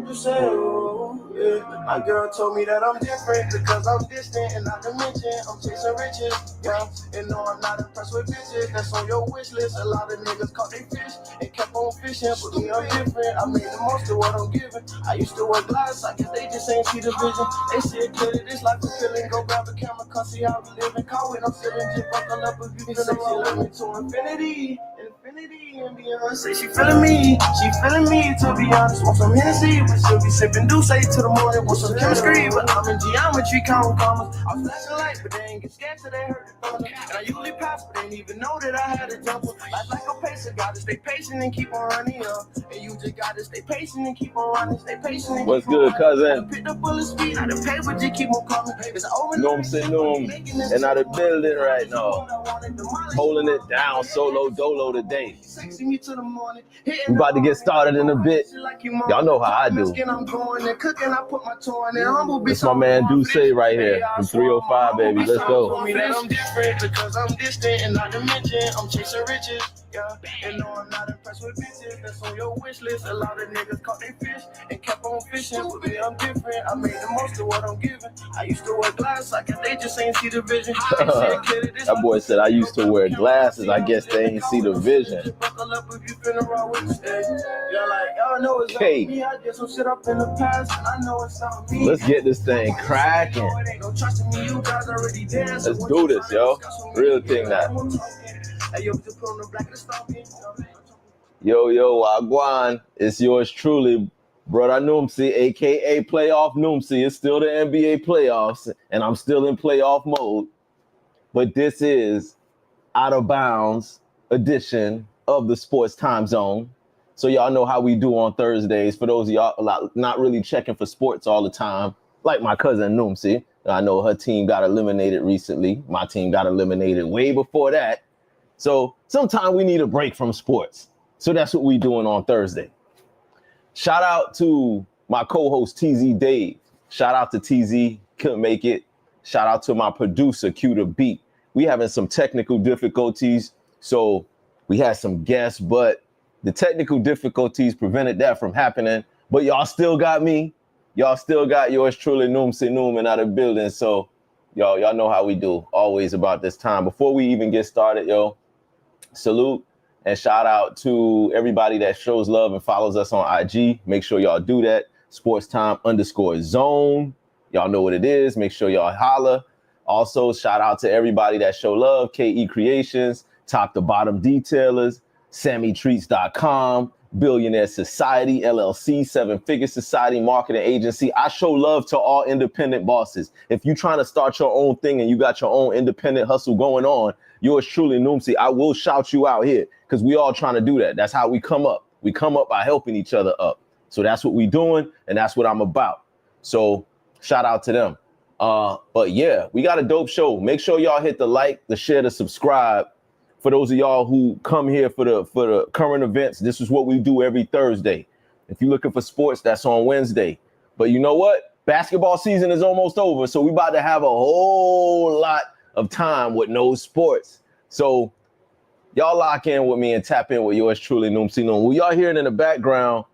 You say, oh, yeah. My girl told me that I'm different because I'm distant and not to mention I'm chasing riches. Yeah, and no, I'm not impressed with bitches. That's on your wish list. A lot of niggas caught they fish and kept on fishing, but me, I'm different. I made the most of what I'm giving. I used to wear glass, I guess they just ain't see the vision. They said clearly this life is feeling. Go grab a camera, come see how we live. Car when I'm feeling, just buckle up if you finna roll with me to infinity. And Beyonce, she feeling me, to be honest. Want some Hennessy, but she'll be sipping Douce to the morning. Want some chemistry, but I'm in geometry, counting commas. I'm flashing lights, but they ain't get scared till they heard the thunder. And I usually pass, but they didn't even know that I had a jumper. Life like a pacer, gotta stay patient and keep on running up. And you just gotta stay patient and keep on running, stay patient and what's good, cousin? Pick the full speed, out of paper, just keep on coming. It's over. And out of building right now. Holding it down, solo dolo today. We about to get started in a bit. Y'all know how I do. It's my man Duce right here from 305, baby. Let's go. I'm different because I'm distant and not to mention I'm chasing riches. Yeah, and no, I'm not impressed with bitches. That's on your wish list. A lot of niggas caught they fish and kept on fishing. With me, I'm different. I made the most of what I'm giving. I used to wear glasses. I guess they just ain't see the vision. That boy said I used to wear glasses. I guess they ain't see the vision. Okay. Let's get this thing cracking. Let's do this, yo. Real thing that. Yo, Wagwan. It's yours truly, Brother Noomsi, aka Playoff Noomsi. It's still the NBA playoffs, and I'm still in playoff mode. But this is Out of Bounds edition of the Sports Time Zone. So y'all know how we do on Thursdays. For those of y'all not really checking for sports all the time, like my cousin Noomsi. I know her team got eliminated recently. My team got eliminated way before that. So sometimes we need a break from sports. So that's what we doing on Thursday. Shout out to my co-host TZ Dave. Shout out to TZ, couldn't make it. Shout out to my producer, Q the Beat. We having some technical difficulties, so we had some guests, but the technical difficulties prevented that from happening. But y'all still got me. Y'all still got yours truly, Noomsi Nooman, out of the building. So y'all know how we do, always about this time. Before we even get started, salute and shout out to everybody that shows love and follows us on IG. Make sure y'all do that. SportsTime_zone. Y'all know what it is. Make sure y'all holla. Also, shout out to everybody that show love. KE Creations, Top to Bottom Detailers, SammyTreats.com, Billionaire Society, LLC, Seven Figure Society, Marketing Agency. I show love to all independent bosses. If you're trying to start your own thing and you got your own independent hustle going on, yours truly, Noomsi, I will shout you out here because we all trying to do that. That's how we come up. We come up by helping each other up. So that's what we doing, and that's what I'm about. So shout out to them. But yeah, we got a dope show. Make sure y'all hit the like, the share, the subscribe. For those of y'all who come here for the current events, this is what we do every Thursday. If you're looking for sports, that's on Wednesday. But you know what? Basketball season is almost over, so we about to have a whole lot of time with no sports. So y'all lock in with me and tap in with yours truly, Noomsi Noom. What y'all hearing in the background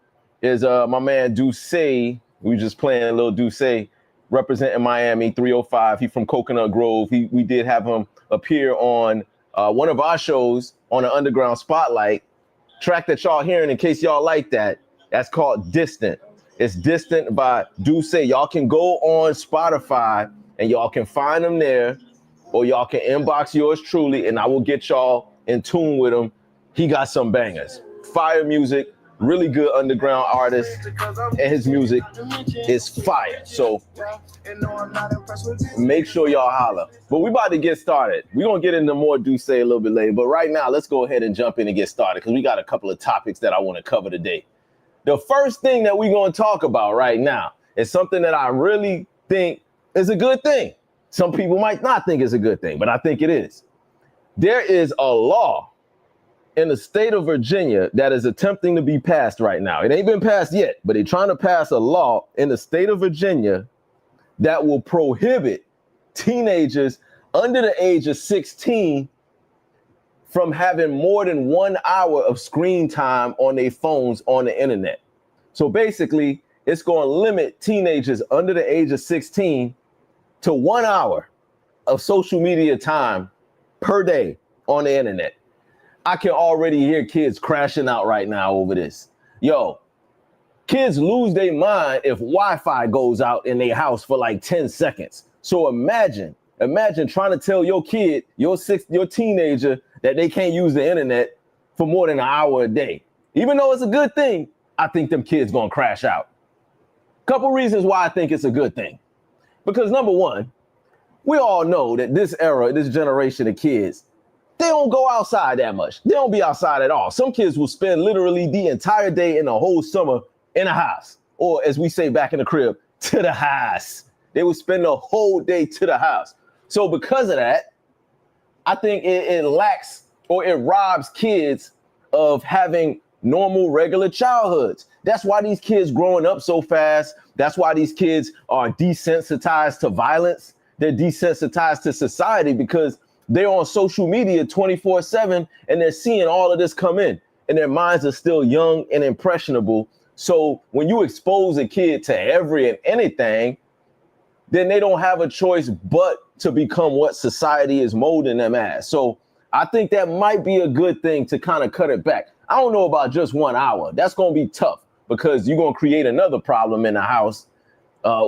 is my man Duce. We just playing a little Duce, representing Miami 305. He from Coconut Grove. We did have him appear on one of our shows on an Underground Spotlight. Track that y'all hearing, in case y'all like that, that's called Distant. It's Distant by Duce. Y'all can go on Spotify and y'all can find them there, or y'all can inbox yours truly and I will get y'all in tune with him. He got some bangers. Fire music, really good underground artist, and his music is fire. So make sure y'all holler. But we about to get started. We're going to get into more Duce a little bit later. But right now, let's go ahead and jump in and get started because we got a couple of topics that I want to cover today. The first thing that we're going to talk about right now is something that I really think is a good thing. Some people might not think it's a good thing, but I think it is. There is a law in the state of Virginia that is attempting to be passed right now. It ain't been passed yet, but they're trying to pass a law in the state of Virginia that will prohibit teenagers under the age of 16 from having more than 1 hour of screen time on their phones on the internet. So basically, it's going to limit teenagers under the age of 16 to 1 hour of social media time per day on the internet. I can already hear kids crashing out right now over this. Yo, kids lose their mind if Wi-Fi goes out in their house for like 10 seconds. So imagine trying to tell your kid, your teenager, that they can't use the internet for more than an hour a day. Even though it's a good thing, I think them kids gonna crash out. Couple reasons why I think it's a good thing. Because number one, we all know that this era, this generation of kids, they don't go outside that much. They don't be outside at all. Some kids will spend literally the entire day and the whole summer in the house, or as we say back in the crib, to the house. They will spend the whole day to the house. So because of that, I think it lacks, or it robs kids of having normal, regular childhoods. That's why these kids growing up so fast. That's why these kids are desensitized to violence. They're desensitized to society because they're on social media 24/7 and they're seeing all of this come in, and their minds are still young and impressionable. So when you expose a kid to every and anything, then they don't have a choice but to become what society is molding them as. So I think that might be a good thing to kind of cut it back. I don't know about just 1 hour. That's going to be tough because you're going to create another problem in the house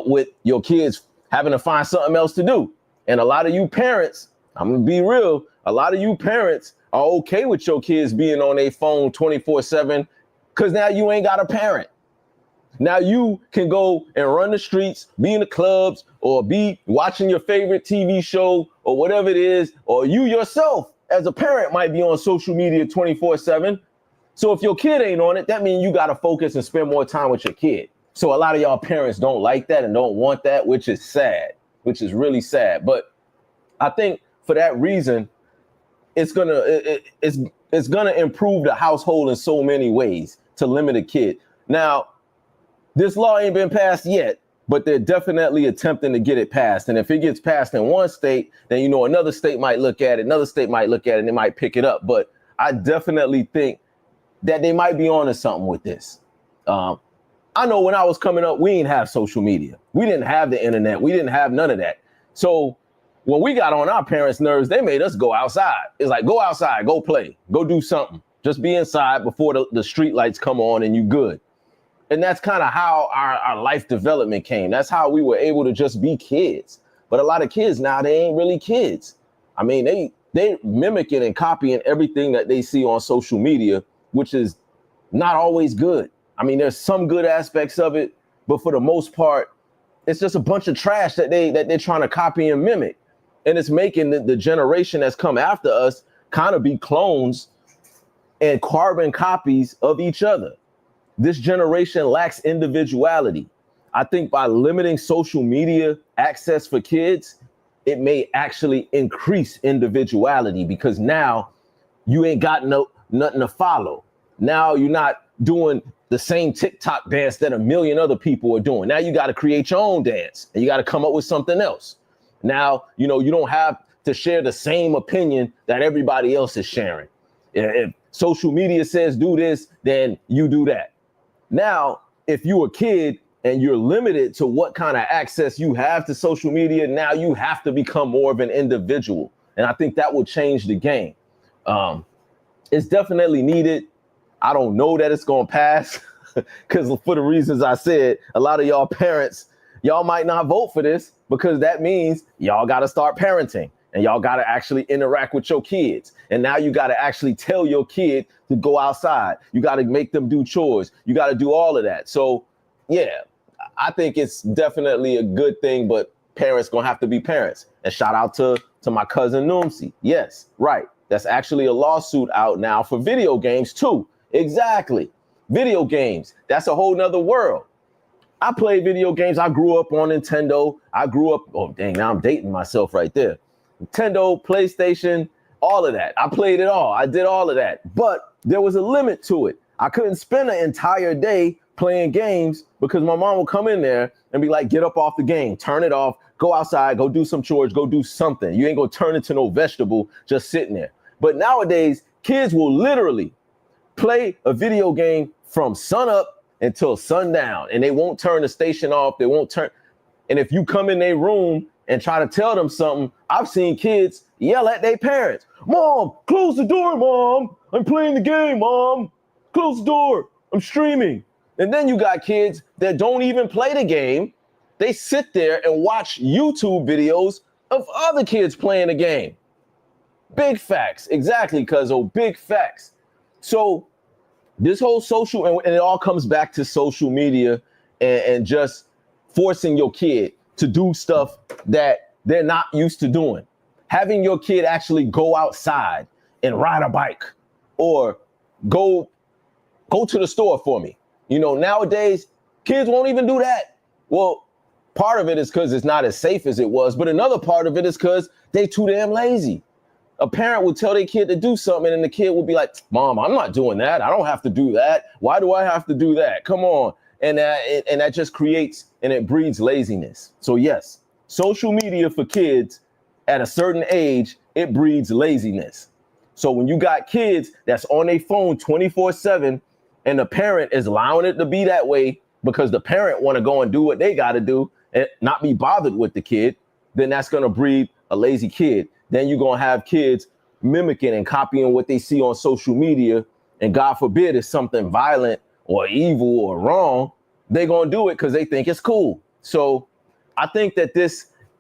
with your kids having to find something else to do. And a lot of you parents, I'm going to be real, a lot of you parents are okay with your kids being on their phone 24/7 because now you ain't got a parent. Now you can go and run the streets, be in the clubs, or be watching your favorite TV show or whatever it is, or you yourself as a parent might be on social media 24/7. So if your kid ain't on it, that means you got to focus and spend more time with your kid. So a lot of y'all parents don't like that and don't want that, which is sad, which is really sad. But I think for that reason, it's gonna improve the household in so many ways to limit a kid. Now, this law ain't been passed yet, but they're definitely attempting to get it passed. And if it gets passed in one state, then, you know, another state might look at it, another state might look at it, and they might pick it up. But I definitely think that they might be onto something with this. I know when I was coming up, we didn't have social media. We didn't have the internet. We didn't have none of that. So when we got on our parents' nerves, they made us go outside. It's like, go outside, go play, go do something. Just be inside before the street lights come on and you good. And that's kind of how our life development came. That's how we were able to just be kids. But a lot of kids now, they ain't really kids. I mean, they mimicking and copying everything that they see on social media, which is not always good. I mean, there's some good aspects of it, but for the most part, it's just a bunch of trash that they're trying to copy and mimic. And it's making the generation that's come after us kind of be clones and carbon copies of each other. This generation lacks individuality. I think by limiting social media access for kids, it may actually increase individuality because now you ain't got nothing to follow. Now you're not doing the same TikTok dance that a million other people are doing. Now you got to create your own dance and you got to come up with something else. Now, you know, you don't have to share the same opinion that everybody else is sharing. If social media says do this, then you do that. Now, if you're a kid and you're limited to what kind of access you have to social media, now you have to become more of an individual. And I think that will change the game. It's definitely needed. I don't know that it's going to pass because for the reasons I said, a lot of y'all parents, y'all might not vote for this because that means y'all got to start parenting and y'all got to actually interact with your kids. And now you got to actually tell your kid to go outside. You got to make them do chores. You got to do all of that. So, yeah, I think it's definitely a good thing, but parents going to have to be parents. And shout out to my cousin Noomsi. Yes, right. That's actually a lawsuit out now for video games, too. Exactly. Video games. That's a whole nother world. I play video games. I grew up on Nintendo. Oh, dang, now I'm dating myself right there. Nintendo, PlayStation, all of that. I played it all. I did all of that. But there was a limit to it. I couldn't spend an entire day playing games because my mom would come in there and be like, get up off the game, turn it off, go outside, go do some chores, go do something. You ain't gonna turn into no vegetable just sitting there. But nowadays, kids will literally play a video game from sun up until sundown, and they won't turn the station off. They won't turn. And if you come in their room and try to tell them something, I've seen kids yell at their parents. Mom, close the door, Mom. I'm playing the game, Mom. Close the door. I'm streaming. And then you got kids that don't even play the game. They sit there and watch YouTube videos of other kids playing the game. Big facts. Exactly, cuzzo. Big facts. So this whole social, and it all comes back to social media and just forcing your kid to do stuff that they're not used to doing. Having your kid actually go outside and ride a bike or go to the store for me. You know, nowadays, kids won't even do that. Well, part of it is because it's not as safe as it was, but another part of it is because they too damn lazy. A parent will tell their kid to do something and the kid will be like, Mom, I'm not doing that. I don't have to do that. Why do I have to do that? Come on. And that just creates and it breeds laziness. So yes, social media for kids at a certain age, it breeds laziness. So when you got kids that's on their phone 24/7 and the parent is allowing it to be that way because the parent want to go and do what they got to do and not be bothered with the kid, then that's going to breed a lazy kid. Then you're going to have kids mimicking and copying what they see on social media. And God forbid it's something violent or evil or wrong, they're going to do it because they think it's cool. So I think that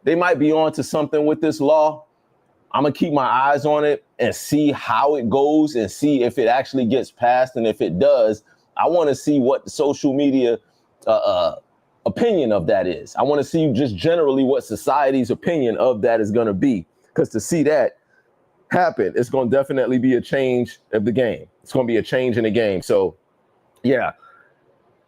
they might be on to something with this law. I'm going to keep my eyes on it and see how it goes and see if it actually gets passed. And if it does, I want to see what the social media opinion of that is. I want to see just generally what society's opinion of that is going to be. Because to see that happen, it's going to definitely be a change of the game. It's going to be a change in the game. So, yeah.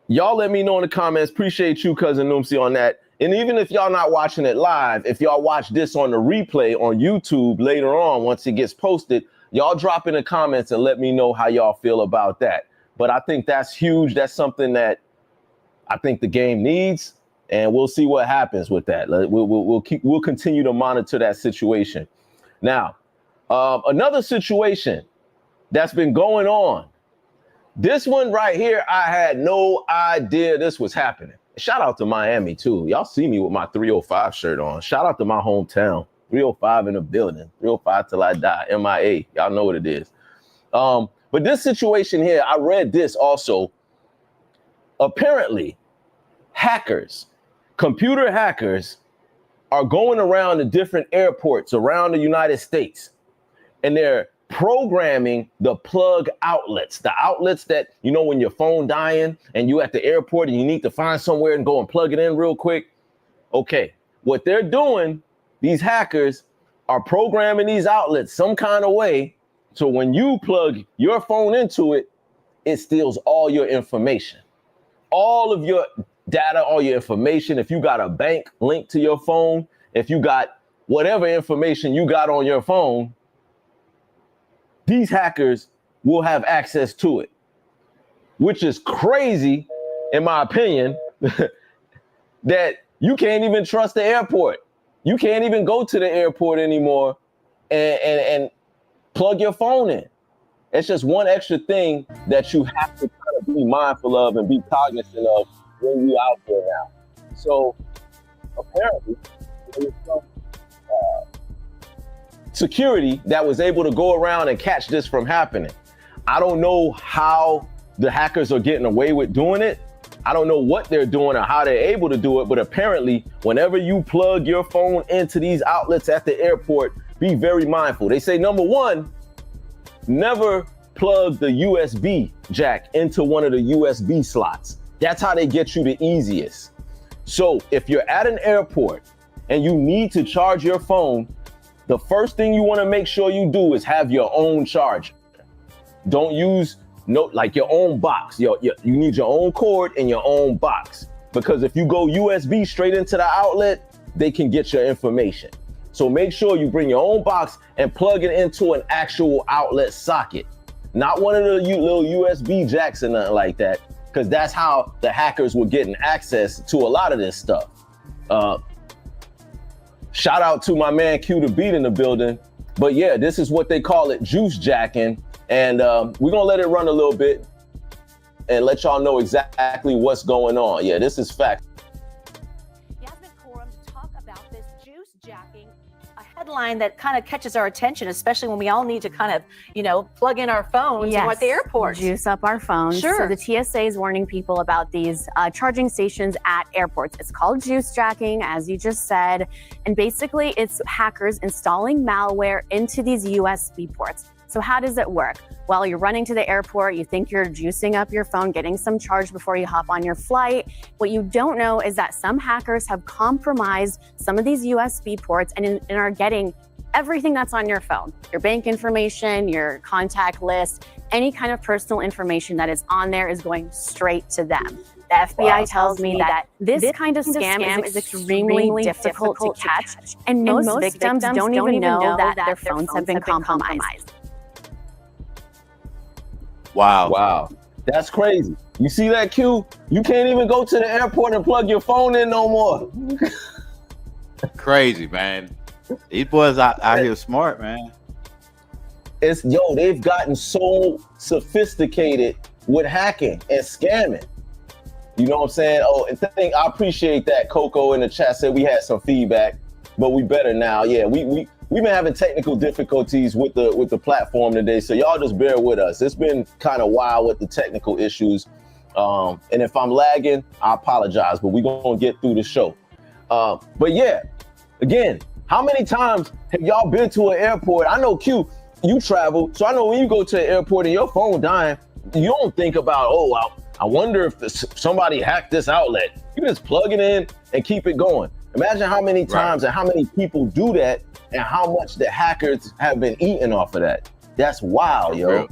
Y'all let me know in the comments. Appreciate you, Cousin Noomsy, on that. And even if y'all not watching it live, if y'all watch this on the replay on YouTube later on, once it gets posted, y'all drop in the comments and let me know how y'all feel about that. But I think that's huge. That's something that I think the game needs, and we'll see what happens with that. We'll continue to monitor that situation. Now, another situation that's been going on. This one right here, I had no idea this was happening. Shout out to Miami, too. Y'all see me with my 305 shirt on. Shout out to my hometown. 305 in the building. 305 till I die. MIA. Y'all know what it is. But this situation here, I read this also. Apparently, computer hackers are going around to different airports around the United States, and they're programming the plug outlets, the outlets that, you know, when your phone dying and you at the airport and you need to find somewhere and go and plug it in real quick. Okay, what they're doing, these hackers are programming these outlets some kind of way. So when you plug your phone into it, it steals all your information, all of your data, all your information. If you got a bank link to your phone, if you got whatever information you got on your phone, these hackers will have access to it, which is crazy, in my opinion, that you can't even trust the airport. You can't even go to the airport anymore and plug your phone in. It's just one extra thing that you have to kind of be mindful of and be cognizant of when you're out there now. So apparently, there's some security that was able to go around and catch this from happening. I don't know how the hackers are getting away with doing it. I don't know what they're doing or how they're able to do it, but apparently whenever you plug your phone into these outlets at the airport, be very mindful. They say, number one, never plug the USB jack into one of the USB slots. That's how they get you the easiest. So if you're at an airport and you need to charge your phone, the first thing you want to make sure you do is have your own charger. Don't use like your own box. You need your own cord and your own box, because if you go USB straight into the outlet, they can get your information. So make sure you bring your own box and plug it into an actual outlet socket, not one of the little USB jacks and nothing like that, because that's how the hackers were getting access to a lot of this stuff. Shout out to my man Q the Beat in the building. But yeah, this is what they call it, juice jacking. And we're gonna let it run a little bit. and let y'all know exactly what's going on. Yeah, this is fact. Yasmin Khorram to talk about this juice jacking, a headline that kind of catches our attention, especially when we all need to kind of, plug in our phones at the airport. Juice up our phones. Sure. So the TSA is warning people about these charging stations at airports. It's called juice jacking, as you just said. And basically, it's hackers installing malware into these USB ports. So how does it work? Well, you're running to the airport, you think you're juicing up your phone, getting some charge before you hop on your flight. What you don't know is that some hackers have compromised some of these USB ports and are getting everything that's on your phone, your bank information, your contact list, any kind of personal information that is on there is going straight to them. The FBI tells me that this kind of scam is extremely difficult to catch, and most victims don't even know that their phones have been compromised. Wow. That's crazy. You see that, Q? You can't even go to the airport and plug your phone in no more. Crazy, man. These boys out here smart, man. They've gotten so sophisticated with hacking and scamming. You know what I'm saying? Oh, and I appreciate that. Coco in the chat said we had some feedback, but we better now. Yeah, we've been having technical difficulties with the platform today, so y'all just bear with us. It's been kind of wild with the technical issues, and if I'm lagging, I apologize, but we're gonna get through the show. But yeah, again, how many times have y'all been to an airport? I know, Q, you travel, so I know when you go to an airport and your phone dying, you don't think about, I wonder if somebody hacked this outlet. You just plug it in and keep it going. Imagine how many times and how many people do that and how much the hackers have been eating off of that. That's wild, yo.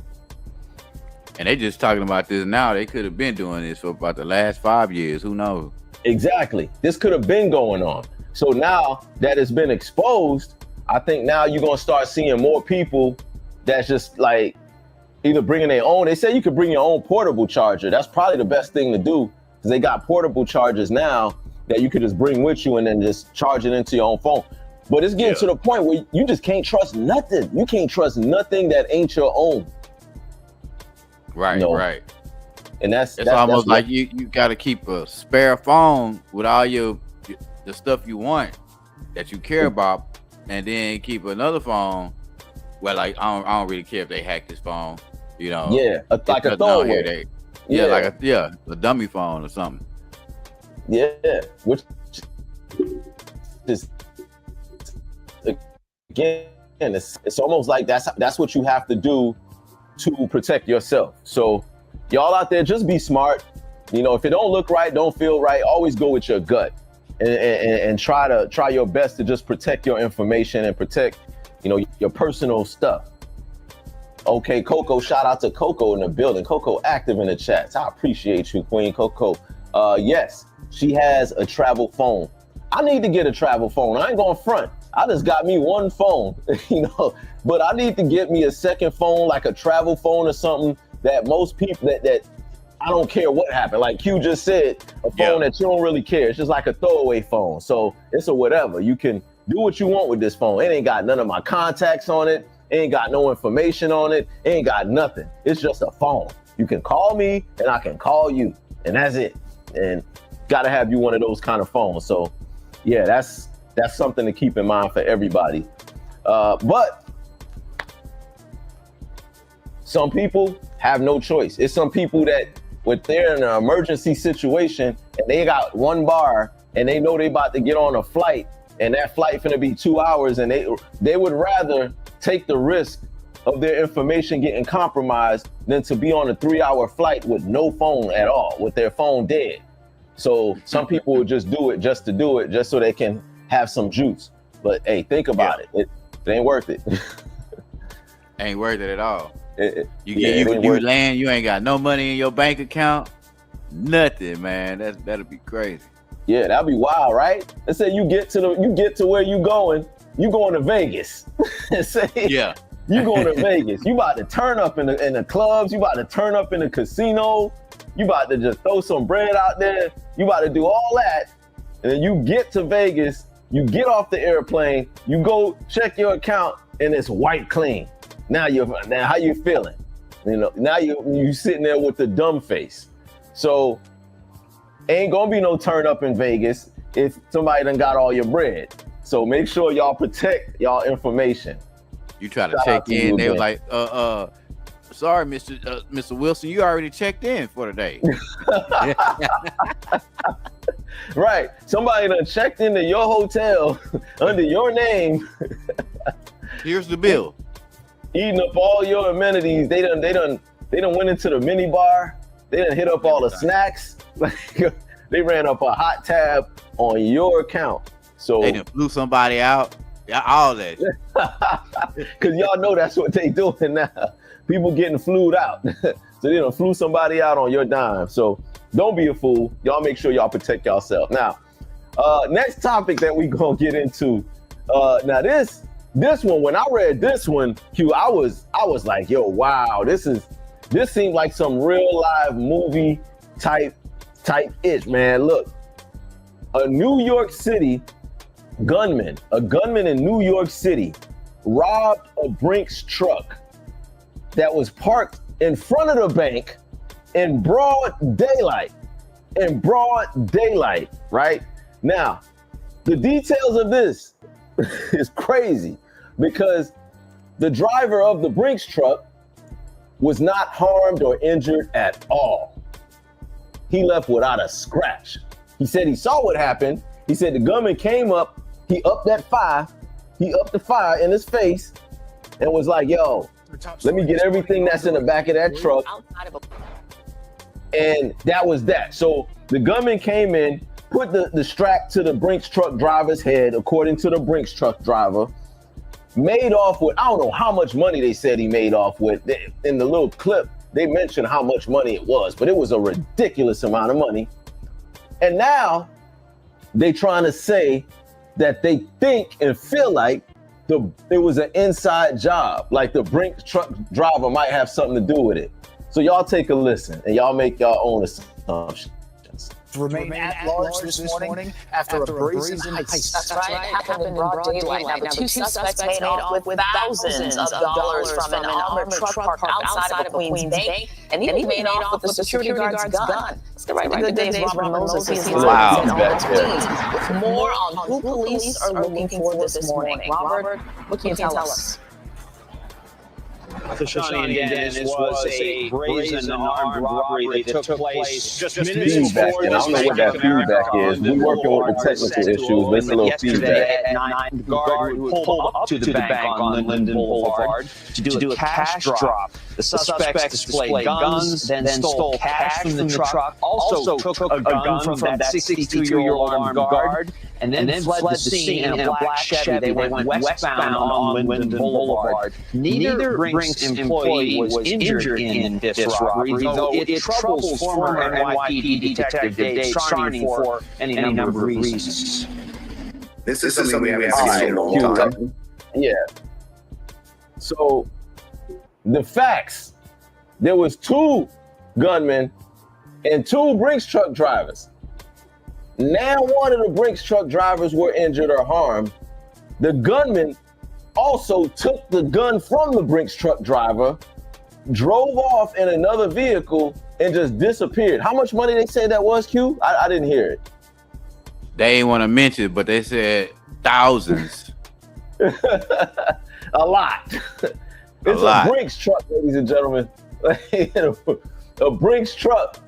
And they just talking about this now. They could have been doing this for about the last 5 years. Who knows? Exactly. This could have been going on. So now that it's been exposed, I think now you're going to start seeing more people that's just like either bringing their own. They say you could bring your own portable charger. That's probably the best thing to do because they got portable chargers now that you could just bring with you and then just charge it into your own phone. But it's getting to the point where you just can't trust nothing. You can't trust nothing that ain't your own. Right, right. And that's almost like you got to keep a spare phone with all the stuff you want that you care about, and then keep another phone. Well, like I don't really care if they hack this phone, Yeah, like a throwaway. A dummy phone or something. Yeah, which is again, it's almost like that's what you have to do to protect yourself. So y'all out there, just be smart. If it don't look right, don't feel right, always go with your gut and try your best to just protect your information and protect, your personal stuff. Okay, Coco, shout out to Coco in the building. Coco active in the chats. I appreciate you, Queen Coco. Yes, she has a travel phone. I need to get a travel phone. I ain't going front. I just got me one phone, but I need to get me a second phone, like a travel phone or something that most people that I don't care what happened. Like Q just said, a phone that you don't really care. It's just like a throwaway phone. So it's a whatever. You can do what you want with this phone. It ain't got none of my contacts on it. It ain't got no information on it. It ain't got nothing. It's just a phone. You can call me and I can call you, and that's it. And gotta have you one of those kind of phones. So yeah, that's something to keep in mind for everybody. But some people have no choice. It's some people that when they're in an emergency situation and they got one bar and they know they about to get on a flight and that flight finna be 2 hours, and they would rather take the risk of their information getting compromised than to be on a 3-hour flight with no phone at all, with their phone dead. So some people would just do it just to do it, just so they can have some juice. But hey, think about it. It ain't worth it. Ain't worth it at all. You land, you ain't got no money in your bank account, nothing, man. That'll be crazy. Yeah, that'd be wild, right? Let's say you get to where you going to Vegas. You going to Vegas. You about to turn up in the clubs. You about to turn up in the casino. You about to just throw some bread out there. You about to do all that. And then you get to Vegas. You get off the airplane. You go check your account and it's white clean. Now how you feeling? You know, now you sitting there with the dumb face. So ain't gonna be no turn up in Vegas if somebody done got all your bread. So make sure y'all protect y'all information. You try to Shout out check to in, you they were again. like, sorry, Mr. Wilson, you already checked in for today. Right. Somebody done checked into your hotel under your name, Here's the bill. eating up all your amenities. They done went into the mini bar. They done hit up all the snacks. Like they ran up a hot tab on your account. So They done flew somebody out. Yeah, all that. because y'all know that's what they doing now. People getting flued out. So they done flew somebody out on your dime. So don't be a fool. Y'all make sure y'all protect yourself. Now, next topic that we gonna get into. Now this one, when I read this one, Q, I was like, yo, wow, this seemed like some real live movie type ish, man. Look, a gunman in New York City robbed a Brinks truck that was parked in front of the bank in broad daylight, right? Now, the details of this is crazy because the driver of the Brinks truck was not harmed or injured at all. He left without a scratch. He said he saw what happened. He said the gunman came up, he upped the fire in his face and was like, yo, let me get everything that's in the back of that truck. And that was that. So the gunman came in, put the strap to the Brinks truck driver's head, according to the Brinks truck driver, made off with, I don't know how much money they said he made off with. In the little clip, they mentioned how much money it was, but it was a ridiculous amount of money. And now they trying to say that they think and feel like it was an inside job, like the Brinks truck driver might have something to do with it. So y'all take a listen and y'all make your own assumptions. Remain at large this morning after a brazen heist. That's right. It happened in broad daylight. Now, the two suspects made off with thousands of dollars from an armored truck parked outside of the Queens Bank, and even made off with the security guard's gun. Let's get right to the day's Robert Moses. Wow. With more on who police are looking for this morning. Robert, what can you tell us? Shani and Dennis, was a brazen armed robbery that took place just minutes Feedback, before and I don't know what that feedback is. We working with the technical issues, but it's a little feedback. At 9, the guard who pulled up to the bank on Linden Boulevard to do a cash drop. The suspects displayed guns, then stole cash from the truck, also took a gun from that 62-year-old armed guard, and then fled the scene in a black Chevy. They went westbound on Linden Boulevard. Neither Brinks employee was injured in this robbery, though it troubles former NYPD Detective Dave Sarney for any number of reasons. This is something we haven't seen in a long time. Yeah. So the facts, there was 2 gunmen and 2 Brinks truck drivers. Now one of the Brinks truck drivers were injured or harmed. The gunman also took the gun from the Brinks truck driver, drove off in another vehicle, and just disappeared. How much money they say that was, Q? I didn't hear it. They ain't want to mention it, but they said thousands. A lot. It's a Brinks truck, ladies and gentlemen. A Brinks truck.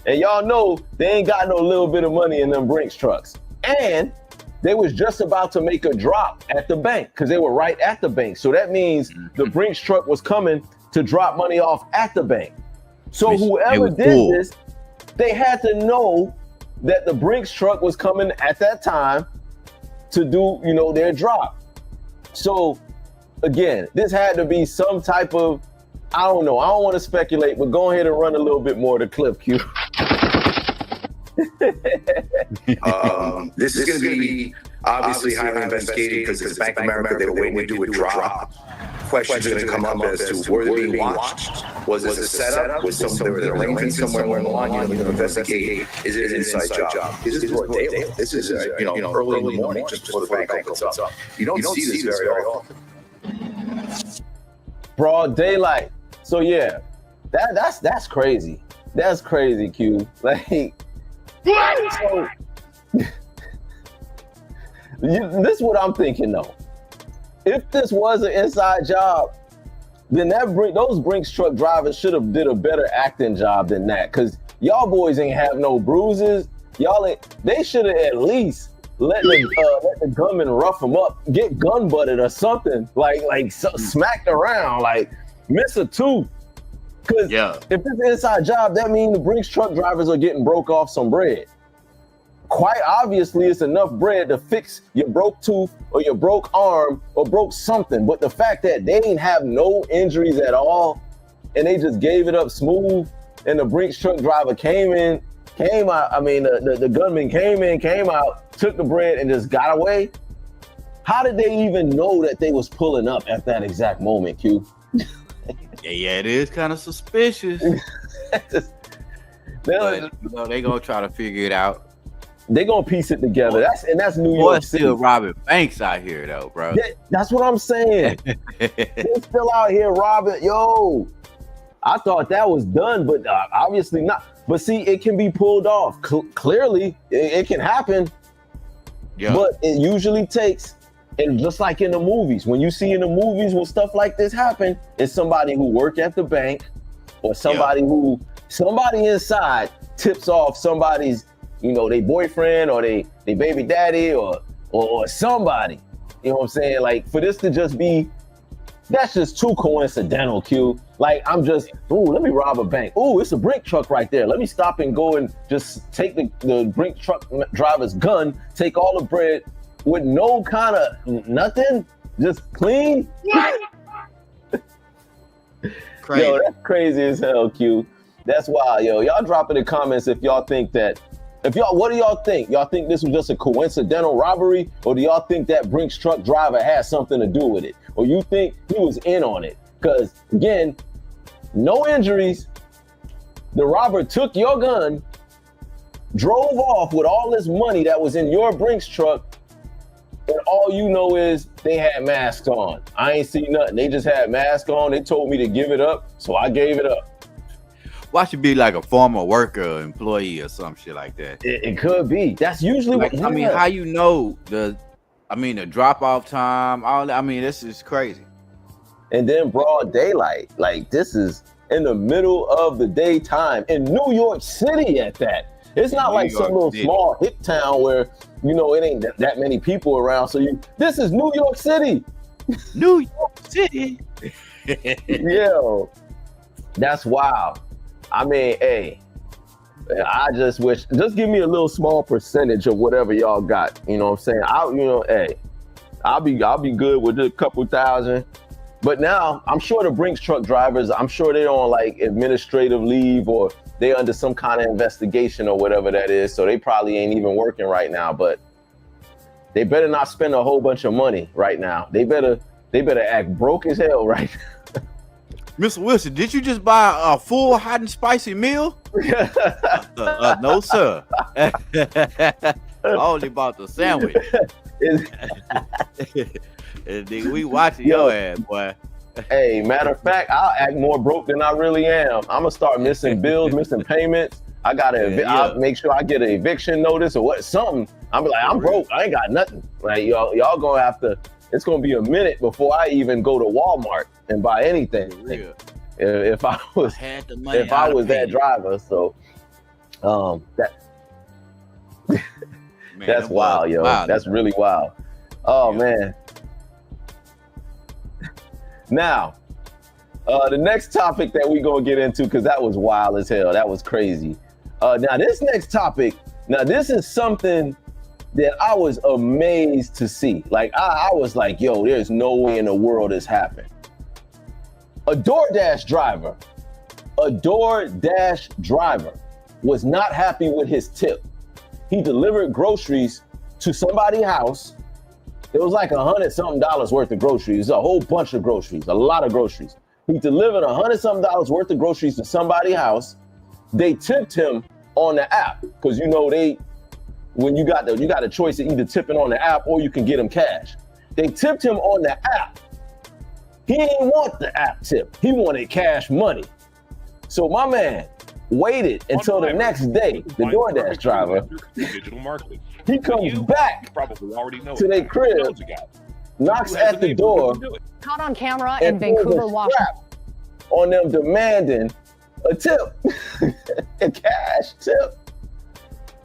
And y'all know they ain't got no little bit of money in them Brinks trucks. And they was just about to make a drop at the bank because they were right at the bank. So that means the Brinks truck was coming to drop money off at the bank. So whoever did this, they had to know that the Brinks truck was coming at that time to do, their drop. So again, this had to be some type of, I don't know. I don't want to speculate, but go ahead and run a little bit more of the clip, Q. This is going to be obviously highly investigated because it's Bank of America. They were waiting to do a drop. Questions are going to come up as to were they being watched? Was this a setup? Was there were arrangements somewhere in the line? You're going to investigate. Is it an inside job? This is broad daylight. This is early in the morning, just before the bank opens up. You don't see this very often. Broad daylight. So yeah, that's crazy. That's crazy, Q. Like, so, this is what I'm thinking though. If this was an inside job, then those Brinks truck drivers should have did a better acting job than that. Cause y'all boys ain't have no bruises. They should have at least let the gunman rough them up, get gun butted or something, smacked around, like miss a tooth. Cause if it's an inside job, that means the Brinks truck drivers are getting broke off some bread. Quite obviously, it's enough bread to fix your broke tooth or your broke arm or broke something. But the fact that they didn't have no injuries at all and they just gave it up smooth, and the Brinks truck driver came out. I mean, the gunman came out, took the bread and just got away. How did they even know that they was pulling up at that exact moment, Q? Yeah, it is kind of suspicious. But, they gonna try to figure it out. They gonna piece it together. That's New Boy, York City. Still robbing banks out here though, bro. That's what I'm saying. They're still out here robbing. Yo, I thought that was done, but obviously not. But see, it can be pulled off. Clearly, it can happen. Yeah. But it usually takes, and just like in the movies, when you see in the movies when stuff like this happen, it's somebody who worked at the bank, or somebody inside tips off somebody's, they boyfriend or they baby daddy or somebody. You know what I'm saying? Like, for this to just be, that's just too coincidental, Q. Like, I'm just, let me rob a bank. It's a Brink truck right there. Let me stop and go and just take the Brink truck driver's gun, take all the bread with no kind of nothing, just clean. Crazy. Yo, that's crazy as hell, Q. That's wild, yo. Y'all drop in the comments if y'all think that. What do y'all think? Y'all think this was just a coincidental robbery, or do y'all think that Brinks truck driver had something to do with it? Or you think he was in on it? Because again, no injuries. The robber took your gun, drove off with all this money that was in your Brinks truck, and all you know is they had masks on. I ain't seen nothing. They just had masks on. They told me to give it up, so I gave it up. Why should be like a former worker, employee, or some shit like that? It could be. That's usually what. I mean, how you know the drop off time? This is crazy. And then broad daylight, like this is in the middle of the daytime in New York City at that. It's not like some little small hip town where it ain't that many people around. So this is New York City. New York City. Yo, that's wild. I mean, hey, I just wish, just give me a little small percentage of whatever y'all got. You know what I'm saying? I'll be good with a couple thousand. But now I'm sure the Brinks truck drivers, I'm sure they're on like administrative leave or they under some kind of investigation or whatever that is. So they probably ain't even working right now, but they better not spend a whole bunch of money right now. They better act broke as hell right now. Mr. Wilson, did you just buy a full hot and spicy meal? No, sir. I only bought the sandwich. We watching your ass, boy. Hey, matter of fact, I'll act more broke than I really am. I'm gonna start missing bills, missing payments. I gotta I'll make sure I get an eviction notice or something. I'm like, I'm broke. I ain't got nothing. Like y'all gonna have to. It's gonna be a minute before I even go to Walmart and buy anything. If I was that driver, so that's wild, yo. That's really wild. Oh man. Now, the next topic that we gonna get into, because that was wild as hell. That was crazy. Now this next topic, this is something that I was amazed to see. Like I was like, yo, there's no way in the world this happened. A DoorDash driver was not happy with his tip. He delivered groceries to somebody's house. It was like $100-something worth of groceries, a whole bunch of groceries, a lot of groceries. He delivered $100-something worth of groceries to somebody's house. They tipped him on the app because when you got a choice of either tipping on the app or you can get him cash. They tipped him on the app. He didn't want the app tip. He wanted cash money. So my man waited until the next day, the DoorDash driver, digital marketing. he comes back Probably already know to their crib, knocks at the door, Caught on camera and in Vancouver, pulls a Washington. strap on them demanding a tip, a cash tip.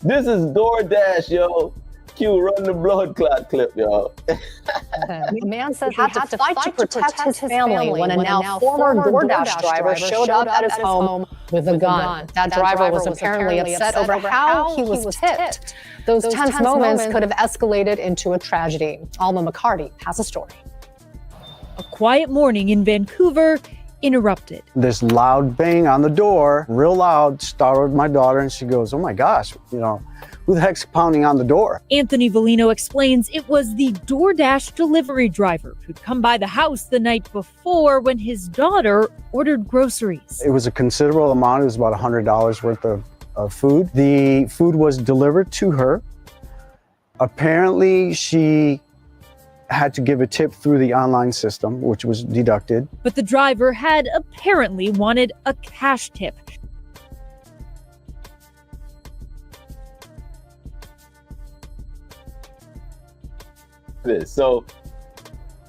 This is DoorDash, yo. Q, run the blood clot clip, y'all. The man says he had to fight to protect his family when a now former DoorDash driver showed up at his home with a gun. That driver was apparently upset over how he was tipped. Those tense moments could have escalated into a tragedy. Alma McCarty has a story. A quiet morning in Vancouver interrupted. This loud bang on the door, real loud, startled my daughter, and she goes, "Oh my gosh, who the heck's pounding on the door?" Anthony Volino explains it was the DoorDash delivery driver who'd come by the house the night before when his daughter ordered groceries. It was a considerable amount. It was about $100 worth of food. The food was delivered to her. Apparently, she had to give a tip through the online system, which was deducted. But the driver had apparently wanted a cash tip. So,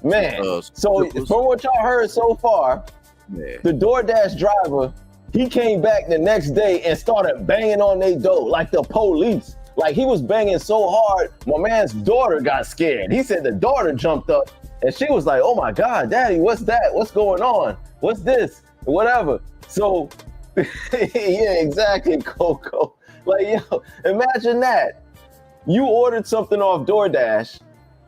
man, so from what y'all heard so far, the DoorDash driver, he came back the next day and started banging on their door like the police. Like he was banging so hard, my man's daughter got scared. He said the daughter jumped up and she was like, "Oh my God, Daddy, what's that? What's going on? What's this? Whatever." So, yeah, exactly, Coco. Like, yo, imagine that. You ordered something off DoorDash.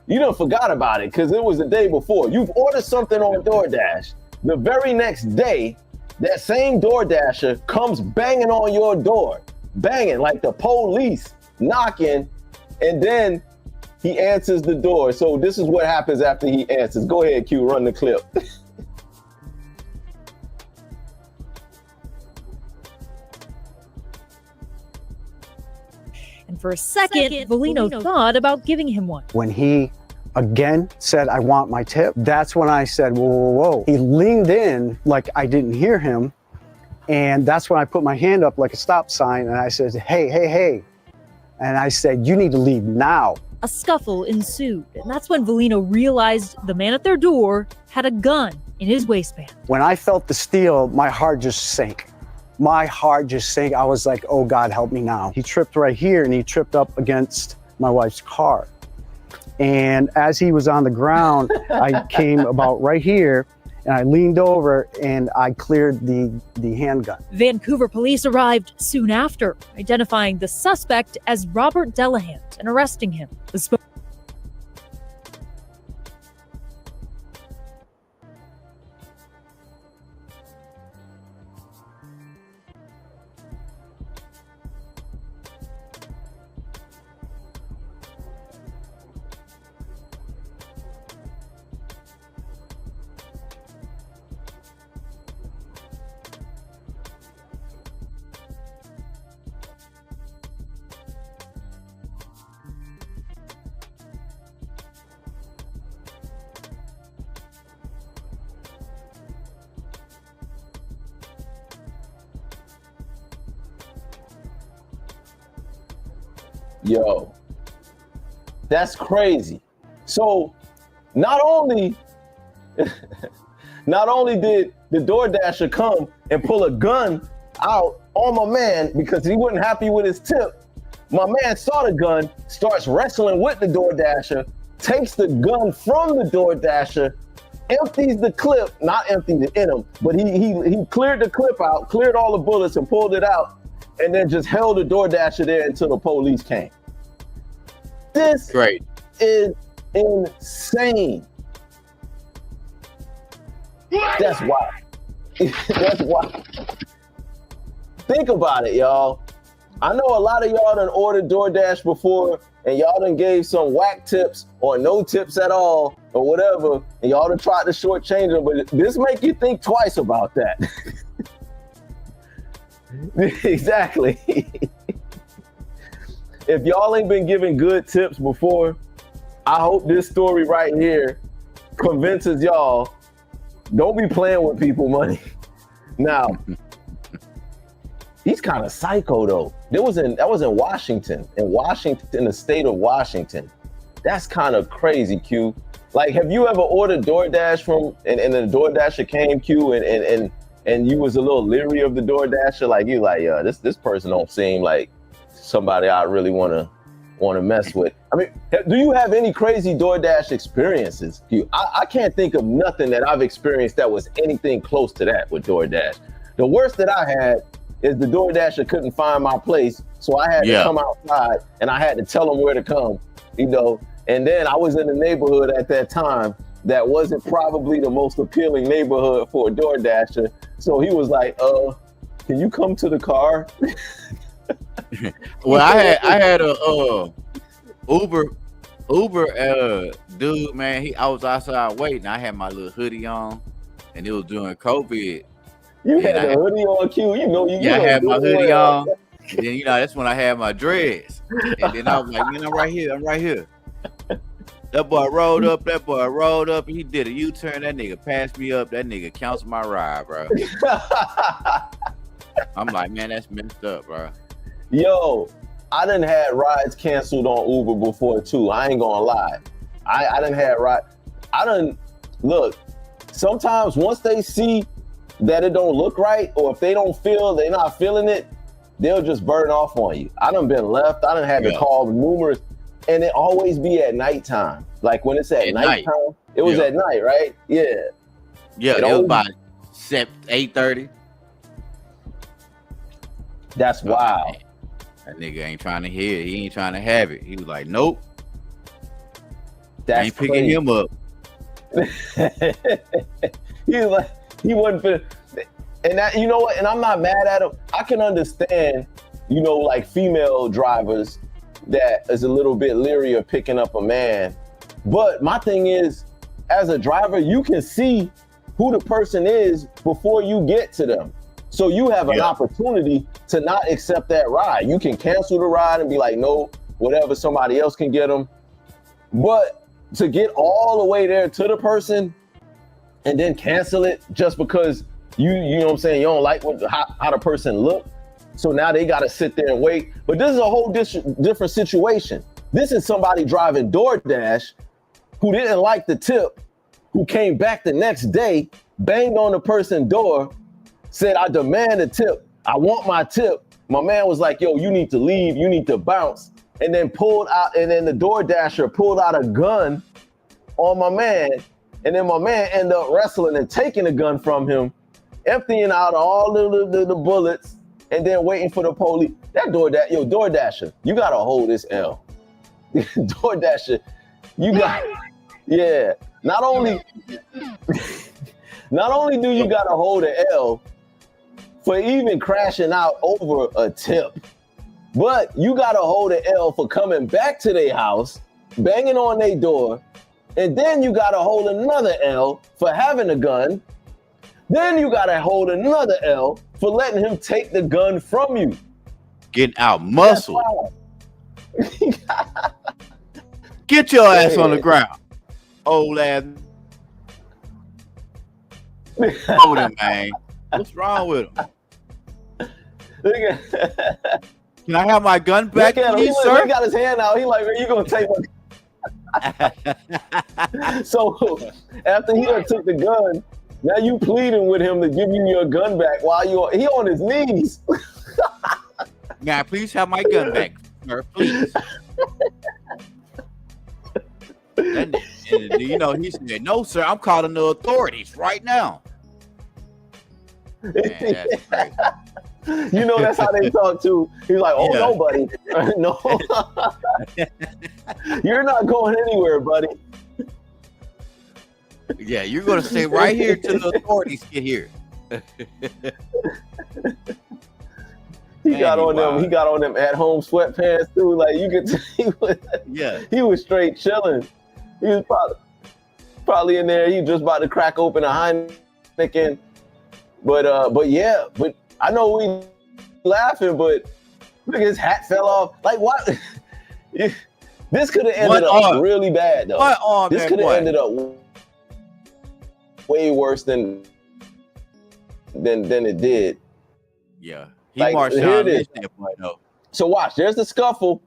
You done forgot about it because it was the day before. You've ordered something on DoorDash. The very next day, that same DoorDasher comes banging on your door. Banging like the police, knocking, and then he answers the door. So this is what happens after he answers. Go ahead, Q, run the clip. And for a second, Volino thought about giving him one. When he again said, "I want my tip," that's when I said, "Whoa, whoa, whoa." He leaned in like I didn't hear him. And that's when I put my hand up like a stop sign and I said, "Hey, hey, hey." And I said, "You need to leave now." A scuffle ensued, and that's when Volino realized the man at their door had a gun in his waistband. When I felt the steel, my heart just sank. My heart just sank. I was like, "Oh God, help me now." He tripped right here and he tripped up against my wife's car. And as he was on the ground, I came about right here and I leaned over and I cleared the handgun. Vancouver police arrived soon after, identifying the suspect as Robert Delahant and arresting him. Yo, that's crazy. So not only did the DoorDasher come and pull a gun out on my man because he wasn't happy with his tip, my man saw the gun, starts wrestling with the DoorDasher, takes the gun from the DoorDasher, empties the clip, not emptied it in him, but he cleared the clip out, cleared all the bullets and pulled it out, and then just held the DoorDasher there until the police came. This is insane. That's why. That's why. Think about it, y'all. I know a lot of y'all done ordered DoorDash before and y'all done gave some whack tips or no tips at all or whatever, and y'all done tried to shortchange them, but this make you think twice about that. Exactly. If y'all ain't been giving good tips before, I hope this story right here convinces y'all Don't be playing with people money. Now, he's kind of psycho though. That was in Washington. In the state of Washington. That's kind of crazy, Q. Like, have you ever ordered DoorDash from and the DoorDasher came, Q, and you was a little leery of the DoorDasher? Like, you like, this person don't seem like somebody I really want to mess with. I mean, do you have any crazy DoorDash experiences, Q? I can't think of nothing that I've experienced that was anything close to that with DoorDash. The worst that I had is the DoorDasher couldn't find my place, so I had to come outside and I had to tell him where to come, you know. And then I was in the neighborhood at that time that wasn't probably the most appealing neighborhood for a DoorDasher. So he was like, can you come to the car? Well, I had a Uber dude, man. I was outside waiting. I had my little hoodie on, and it was during COVID. You had a hoodie on, Q. You know you. Yeah, I had my hoodie on. And then that's when I had my dreads. And then I was like, man, I'm right here. That boy rolled up. He did a U-turn. That nigga passed me up. That nigga canceled my ride, bro. I'm like, man, that's messed up, bro. Yo, I done had rides canceled on Uber before too. I ain't gonna lie. I done had look, sometimes once they see that it don't look right, or if they're not feeling it, they'll just burn off on you. I done been left. I done had to call numerous, and it always be at nighttime. Like when it's at nighttime, it was at night, right? Yeah. Yeah, it was about 8:30. That's wild. That nigga ain't trying to hear it. He ain't trying to have it. He was like, nope. That's I ain't picking him up. He was like, he wasn't fit. And that, you know what? And I'm not mad at him. I can understand, like female drivers that is a little bit leery of picking up a man. But my thing is, as a driver, you can see who the person is before you get to them. So you have an opportunity to not accept that ride. You can cancel the ride and be like, no, whatever, somebody else can get them. But to get all the way there to the person and then cancel it just because you know what I'm saying, you don't like how the person look. So now they got to sit there and wait. But this is a whole different situation. This is somebody driving DoorDash who didn't like the tip, who came back the next day, banged on the person's door, said, I demand a tip. I want my tip. My man was like, yo, you need to leave. You need to bounce. And then the DoorDasher pulled out a gun on my man. And then my man ended up wrestling and taking the gun from him, emptying out all the bullets, and then waiting for the police. DoorDasher, you got to hold this L. DoorDasher, you got, Not only do you got to hold an L for even crashing out over a tip, but you got to hold an L for coming back to their house, banging on their door, and then you got to hold another L for having a gun. Then you got to hold another L for letting him take the gun from you. Getting out muscle. Get your ass on the ground. Old ass. Hold him, man. What's wrong with him? Can I have my gun back, please, sir? He got his hand out. He like, you gonna take my... So after he done took the gun, now you pleading with him to give you your gun back while he on his knees. Now, please have my gun back, sir, please. And he said, no, sir, I'm calling the authorities right now. Man, that's crazy. That's how they talk too. He's like, oh, no, buddy. No. You're not going anywhere, buddy. Yeah, you're going to stay right here till the authorities get here. He got on them at-home sweatpants too. Like you could he was straight chilling. He was probably in there. He just about to crack open a Heineken. But I know we laughing, but look, his hat fell off. Like what? This could have ended up really bad though. What arm? This could have ended up way worse than it did. Yeah. He Like, Marshawn here it is. Lynch that boy though. So watch, there's the scuffle.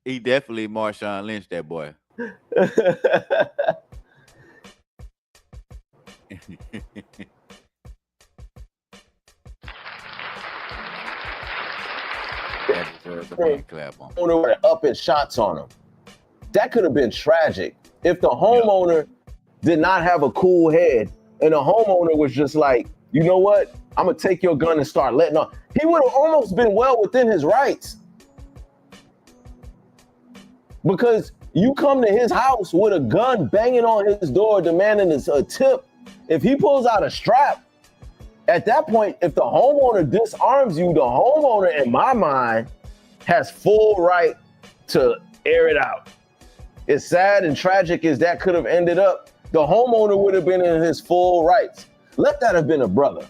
He definitely Marshawn Lynch that boy. That deserves a hand clap on. Owner were up in shots on him. That could have been tragic if the homeowner did not have a cool head and the homeowner was just like, you know what? I'm gonna take your gun and start letting off. He would have almost been well within his rights. Because you come to his house with a gun banging on his door, demanding a tip. If he pulls out a strap, at that point, if the homeowner disarms you, the homeowner, in my mind, has full right to air it out. As sad and tragic as that could have ended up, the homeowner would have been in his full rights. Let that have been a brother.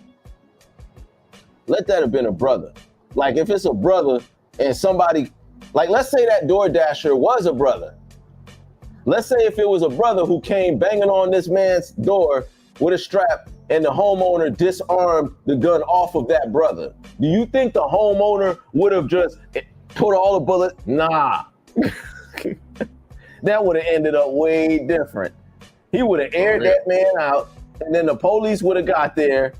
Let that have been a brother. Like if it's a brother and somebody, like let's say that DoorDasher was a brother. Let's say if it was a brother who came banging on this man's door with a strap and the homeowner disarmed the gun off of that brother. Do you think the homeowner would have just put all the bullets? Nah. That would have ended up way different. He would have aired that man out, and then the police would have got there,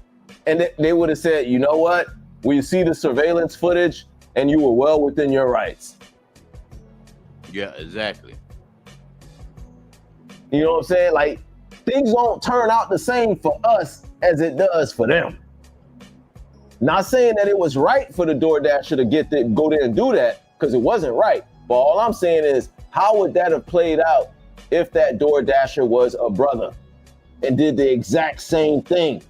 and they would have said, you know what? We see the surveillance footage, and you were well within your rights. Yeah, exactly. You know what I'm saying? Like, things don't turn out the same for us as it does for them. Not saying that it was right for the DoorDasher to go there and do that, because it wasn't right. But all I'm saying is, how would that have played out if that DoorDasher was a brother and did the exact same thing?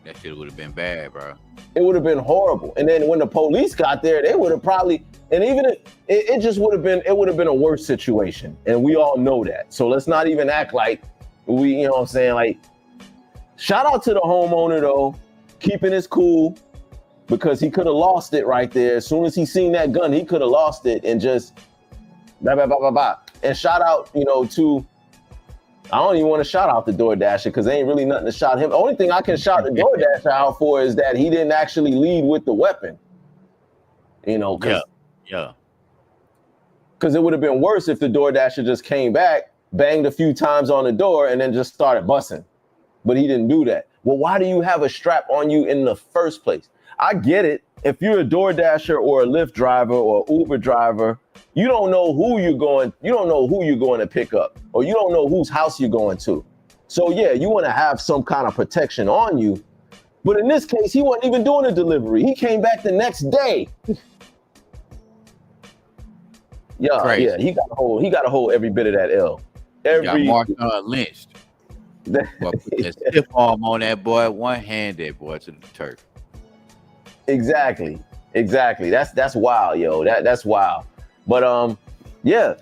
That shit would have been bad, bro. It would have been horrible. And then when the police got there, they would have probably, and even if it just would have been a worse situation. And we all know that. So let's not even act like you know what I'm saying? Like, shout out to the homeowner though, keeping his cool, because he could have lost it right there. As soon as he seen that gun, he could have lost it and just blah, blah, blah, blah, blah. And shout out, to, I don't even want to shout out the DoorDasher because there ain't really nothing to shout him. The only thing I can shout the DoorDasher out for is that he didn't actually lead with the weapon. Because it would have been worse if the DoorDasher just came back, banged a few times on the door, and then just started busting. But he didn't do that. Well, why do you have a strap on you in the first place? I get it. If you're a DoorDasher or a Lyft driver or Uber driver, you don't know who you're going to pick up, or you don't know whose house you're going to. So yeah, you want to have some kind of protection on you. But in this case, he wasn't even doing a delivery. He came back the next day. Yeah, he got to hold every bit of that L. Got Marshawn lynched. Put that stiff arm on that boy, one-handed boy to the turf. Exactly. That's wild, yo. That's wild. But yeah.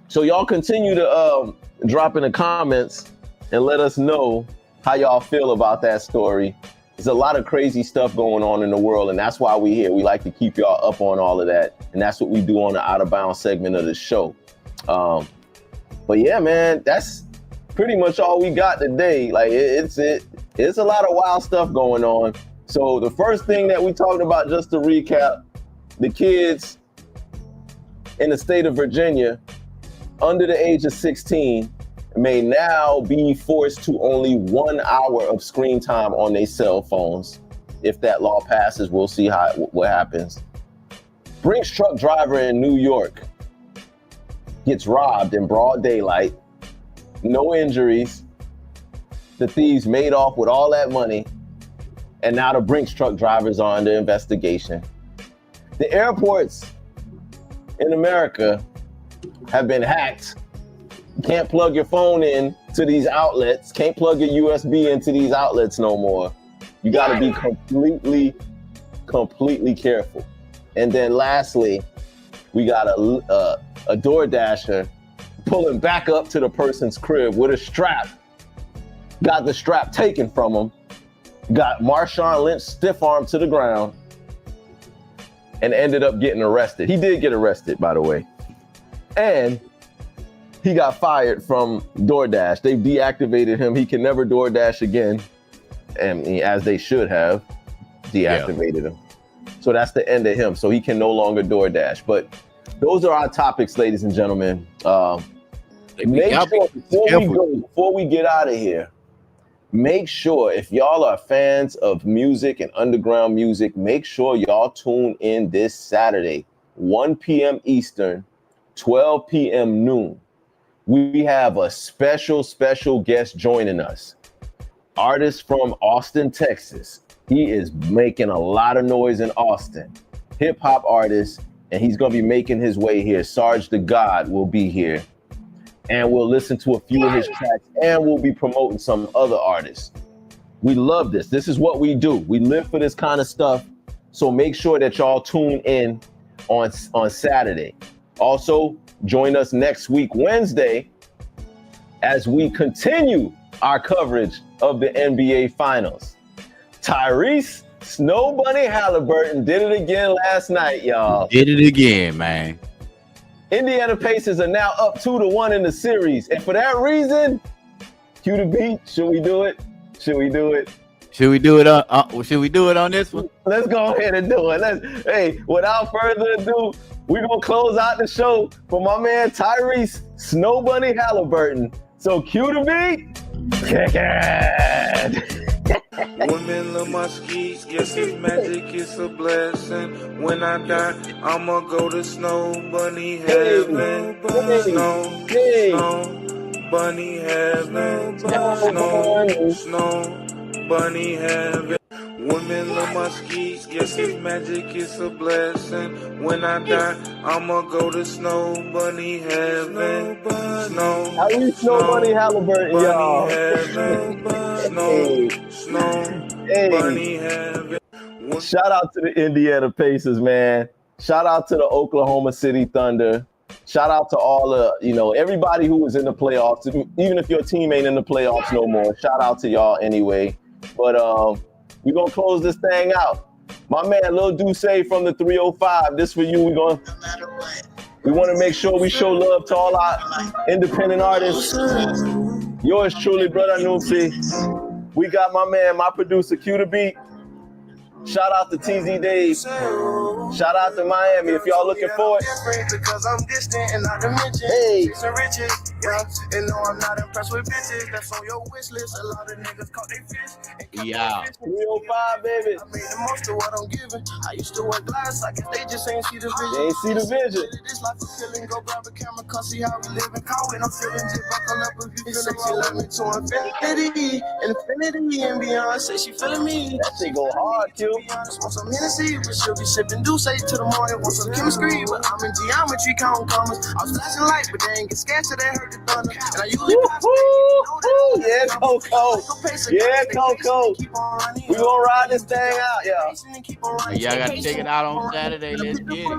So y'all continue to drop in the comments and let us know how y'all feel about that story. There's a lot of crazy stuff going on in the world, and that's why we're here. We like to keep y'all up on all of that, and that's what we do on the Out of Bounds segment of the show. But yeah, man, that's pretty much all we got today. Like it's a lot of wild stuff going on. So the first thing that we talked about, just to recap, the kids in the state of Virginia under the age of 16 may now be forced to only 1 hour of screen time on their cell phones. If that law passes, we'll see what happens. Brinks truck driver in New York gets robbed in broad daylight, no injuries. The thieves made off with all that money, and now the Brinks truck drivers are under investigation. The airports in America have been hacked. You can't plug your phone in to these outlets. Can't plug your USB into these outlets no more. You got to be completely careful. And then lastly, we got a DoorDasher pulling back up to the person's crib with a strap. Got the strap taken from him. Got Marshawn Lynch stiff arm to the ground. and ended up getting arrested. He did get arrested, by the way. And he got fired from DoorDash. They deactivated him. He can never DoorDash again. And as they should have deactivated him. So that's the end of him. So he can no longer DoorDash. But those are our topics, ladies and gentlemen. Make sure before we get out of here, make sure if y'all are fans of music and underground music, make sure y'all tune in this Saturday, 1 p.m. Eastern, 12 p.m. noon. We have a special guest joining us. Artist from Austin, Texas. He is making a lot of noise in Austin. Hip hop artist, and he's going to be making his way here. Sarge the God will be here. And we'll listen to a few of his tracks, and we'll be promoting some other artists. We love this. This is what we do. We live for this kind of stuff. So make sure that y'all tune in on Saturday. Also, join us next week, Wednesday, as we continue our coverage of the NBA Finals. Tyrese Snow Bunny Halliburton did it again last night, y'all. Did it again, man. Indiana Pacers are now up 2-1 in the series. And for that reason, cue the beat. Should we do it? Should we do it? Should we do it on this one? Let's go ahead and do it. Hey, without further ado, we're going to close out the show for my man Tyrese Snow Bunny Halliburton. So cue the beat. Kick it. Women love my skis, yes, it's magic, it's a blessing. When I die, I'ma go to Snow Bunny Heaven. Snow Bunny Heaven. Snow Bunny Heaven. Women love my skis, yes, it's magic, it's a blessing. When I die, I'ma go to Snow Bunny Heaven. Snow Bunny Halliburton, y'all. Bunny Heaven. Shout out to the Indiana Pacers, man. Shout out to the Oklahoma City Thunder. Shout out to all the, everybody who was in the playoffs. Even if your team ain't in the playoffs no more, shout out to y'all anyway. But we're going to close this thing out. My man, Lil Duce from the 305. This for you. We want to make sure we show love to all our independent artists. Yours truly, Brother Noopsy. We got my man, my producer, Q the Beat. Shout out to TZ Dave. Shout out to Miami if y'all looking for it. Because I'm distant and not to mention chasing riches. Yeah, and no, I'm not impressed with bitches. That's on your wish list. A lot of niggas caught their fish. Yeah. 305, baby. I made the most of what I'm giving. I used to wear glass. I guess they just ain't see the vision. They ain't see the vision. This life is killing. Go grab a camera, come see how we live and call it. I'm feeling just buckle up if you feeling she love me to infinity and beyond. Say she feeling me. That shit go hard, Q. Want some Hennessy, but she'll be sipping Douce till the morning. Want some chemistry, but I'm in geometry, counting commas. I was flashing light, but they ain't get scared till they heard the thunder. And I usually yeah, Coco. Yeah, Coco. We gonna ride this thing out, y'all. Y'all gotta check it out on Saturday. Let's get it.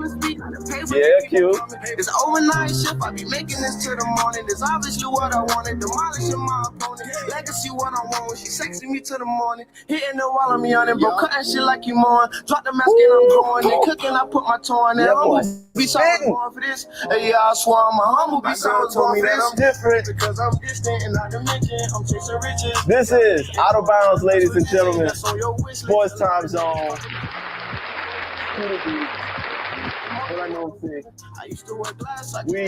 Yeah, Q. It's overnight shift. I be making this till the morning. It's obviously what I wanted. Demolishing my opponent. Legacy what I want. When she sexing me till the morning. Hitting the wall on me on it, bro. Cutting shit like you mowing. Drop the mask and I'm going. They cooking, I put my toe on it. I'm be so born for this. Hey, yeah, I swear I'm a humble be so born for this. I'm different because I'm distant and not to mention I'm chasing riches. This is Out of Bounds, ladies and gentlemen. Sports Time Zone. I used to wear glass. We are